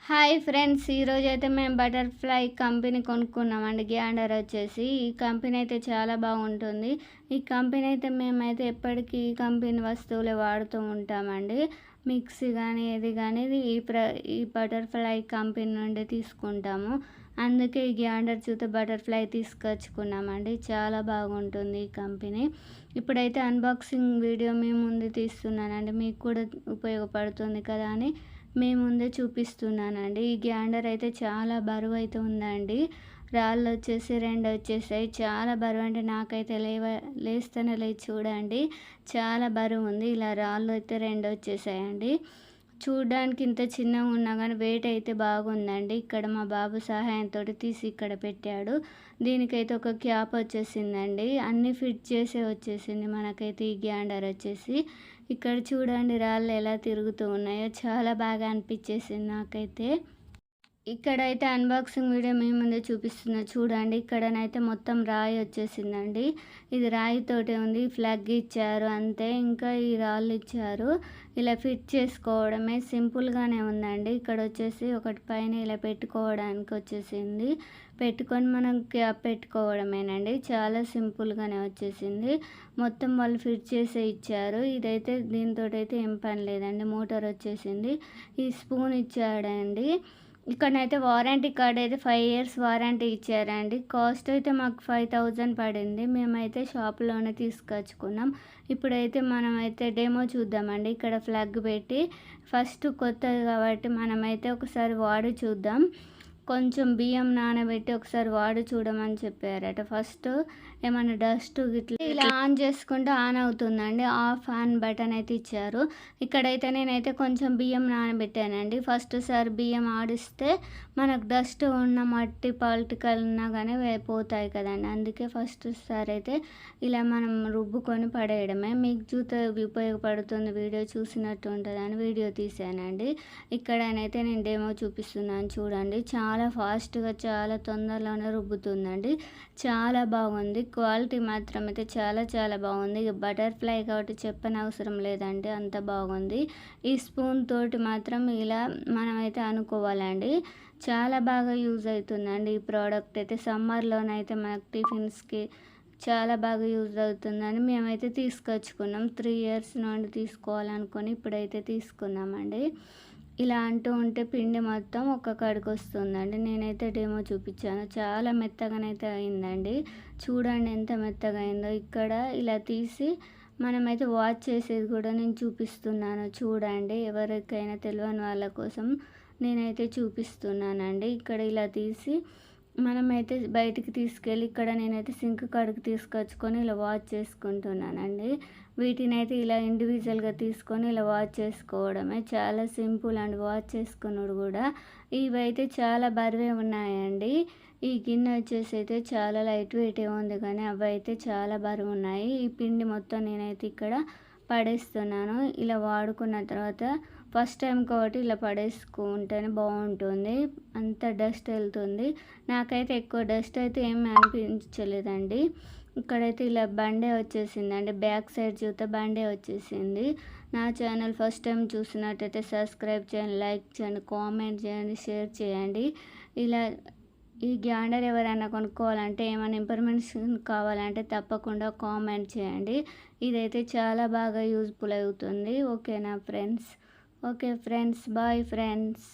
Hi friends, ఈరోజైతే మేము butterfly company కొనుక్కున్నామండి. Gander వచ్చేసి ఈ కంపెనీ అయితే చాలా బాగుంటుంది. ఈ కంపెనీ అయితే మేమైతే ఎప్పటికీ ఈ కంపెనీ వస్తువులే వాడుతూ ఉంటామండి. మిక్సీ కానీ ఏది కానీ ఈ బటర్ఫ్లై కంపెనీ నుండి తీసుకుంటాము. అందుకే ఈ గ్యాండర్ చూస్తే బటర్ఫ్లై తీసుకొచ్చుకున్నామండి. చాలా బాగుంటుంది ఈ కంపెనీ. ఇప్పుడైతే అన్బాక్సింగ్ వీడియో మీ ముందు తీస్తున్నానండి. మీకు కూడా ఉపయోగపడుతుంది కదా అని మీ ముందే చూపిస్తున్నానండి. ఈ గ్రైండర్ అయితే చాలా బరువు అయితే ఉందండి. రాళ్ళు వచ్చేసి 2 వచ్చేసాయి. చాలా బరువు అంటే నాకైతే లేస్తేనే లేదు చూడండి. చాలా బరువు ఉంది. ఇలా రాళ్ళు అయితే 2 వచ్చేసాయండి. చూడడానికి ఇంత చిన్నగా ఉన్నా కానీ వెయిట్ అయితే బాగుందండి. ఇక్కడ మా బాబు సహాయంతో తీసి ఇక్కడ పెట్టాడు. దీనికైతే ఒక క్యాప్ వచ్చేసిందండి. అన్నీ ఫిట్ చేసే వచ్చేసింది మనకైతే ఈ గ్రైండర్ వచ్చేసి. ఇక్కడ చూడండి రాళ్ళు ఎలా తిరుగుతూ ఉన్నాయో, చాలా బాగా అనిపించేసింది నాకైతే. ఇక్కడైతే అన్బాక్సింగ్ వీడియో మీ ముందే చూపిస్తున్నా చూడండి. ఇక్కడనైతే మొత్తం రాయి వచ్చేసిందండి. ఇది రాయితోటే ఉంది. ఫ్లగ్ ఇచ్చారు అంతే, ఇంకా ఈ రాళ్ళు ఇచ్చారు. ఇలా ఫిట్ చేసుకోవడమే, సింపుల్గానే ఉందండి. ఇక్కడ వచ్చేసి ఒకటి పైన ఇలా పెట్టుకోవడానికి వచ్చేసింది. పెట్టుకొని మనం క్యాప్ పెట్టుకోవడమేనండి. చాలా సింపుల్గానే వచ్చేసింది. మొత్తం వాళ్ళు ఫిట్ చేసే ఇచ్చారు. ఇదైతే దీంతో అయితే ఏం పని లేదండి. మోటార్ వచ్చేసింది. ఈ స్పూన్ ఇచ్చాడండి. ఇక్కడనైతే వారంటీ కార్డ్ అయితే 5 years వారంటీ ఇచ్చారండి. కాస్ట్ అయితే మాకు 5000 పడింది. మేమైతే షాప్లోనే తీసుకొచ్చుకున్నాం. ఇప్పుడైతే మనమైతే డెమో చూద్దామండి. ఇక్కడ ఫ్లగ్ పెట్టి ఫస్ట్ కొత్తది కాబట్టి మనమైతే ఒకసారి వాడి చూద్దాం. కొంచెం బియ్యం నానబెట్టి ఒకసారి వాడి చూడమని చెప్పారట. ఫస్ట్ ఏమైనా డస్ట్ గిట్లా ఇలా ఆన్ చేసుకుంటే ఆన్ అవుతుందండి. ఆన్ బటన్ అయితే ఇచ్చారు. ఇక్కడైతే నేనైతే కొంచెం బియ్యం నానబెట్టానండి. ఫస్ట్ సారి బియ్యం ఆడిస్తే మనకు డస్ట్ ఉన్న మట్టి పాలిటికల్ ఉన్నా కానీ పోతాయి కదండి. అందుకే ఫస్ట్ సారి అయితే ఇలా మనం రుబ్బుకొని పడేయడమే. మీకు చూస్తే ఉపయోగపడుతుంది, వీడియో చూసినట్టు ఉంటుందని వీడియో తీసానండి. ఇక్కడనైతే నేను డెమో చూపిస్తున్నాను చూడండి. చాలా ఫాస్ట్గా చాలా తొందరలోనే రుబ్బుతుందండి. చాలా బాగుంది. క్వాలిటీ మాత్రం అయితే చాలా చాలా బాగుంది. బటర్ఫ్లై కాబట్టి చెప్పనవసరం లేదండి, అంత బాగుంది. ఈ స్పూన్ తోటి మాత్రం ఇలా మనమైతే అనుకోవాలండి. చాలా బాగా యూజ్ అవుతుందండి ఈ ప్రోడక్ట్ అయితే. సమ్మర్లోనైతే మనకు టిఫిన్స్కి చాలా బాగా యూజ్ అవుతుందని మేమైతే తీసుకొచ్చుకున్నాం. 3 years నుండి తీసుకోవాలనుకొని ఇప్పుడైతే తీసుకున్నామండి. ఇలా అంటూ ఉంటే పిండి మొత్తం ఒక్క కాడికి వస్తుందండి. నేనైతే డెమో చూపించాను. చాలా మెత్తగానైతే అయిందండి. చూడండి ఎంత మెత్తగా అయిందో. ఇక్కడ ఇలా తీసి మనమైతే వాష్ చేసేది కూడా నేను చూపిస్తున్నాను చూడండి. ఎవరికైనా తెలియని వాళ్ళ కోసం నేనైతే చూపిస్తున్నానండి. ఇక్కడ ఇలా తీసి మనమైతే బయటికి తీసుకెళ్ళి ఇక్కడ నేనైతే సింక్ కాడికి తీసుకొచ్చుకొని ఇలా వాష్ చేసుకుంటున్నానండి. వీటిని అయితే ఇలా ఇండివిజువల్గా తీసుకొని ఇలా వాష్ చేసుకోవడమే. చాలా సింపుల్ అండ్ వాష్ చేసుకున్నాడు కూడా. ఇవైతే చాలా బరువే ఉన్నాయండి. ఈ గిన్నె వచ్చేసి అయితే చాలా లైట్ వెయిట్ ఉంది, కానీ అవి అయితే చాలా బరువు ఉన్నాయి. ఈ పిండి మొత్తం నేనైతే ఇక్కడ పడేస్తున్నాను. ఇలా వాడుకున్న తర్వాత ఫస్ట్ టైం కాబట్టి ఇలా పడేసుకుంటేనే బాగుంటుంది. అంత డస్ట్ వెళ్తుంది. నాకైతే ఎక్కువ డస్ట్ అయితే ఏమి అనిపించలేదండి. ఇక్కడైతే ఇలా బండే వచ్చేసిందండి. బ్యాక్ సైడ్ చూస్తే బండే వచ్చేసింది. నా ఛానల్ ఫస్ట్ టైం చూసినట్టయితే సబ్స్క్రైబ్ చేయండి, లైక్ చేయండి, కామెంట్ చేయండి, షేర్ చేయండి. ఇలా ఈ గ్రైండర్ ఎవరైనా కొనుక్కోవాలంటే ఏమైనా ఇన్ఫర్మేషన్ కావాలంటే తప్పకుండా కామెంట్ చేయండి. ఇదైతే చాలా బాగా యూజ్ఫుల్ అవుతుంది. ఓకేనా friends? Okay friends, bye friends.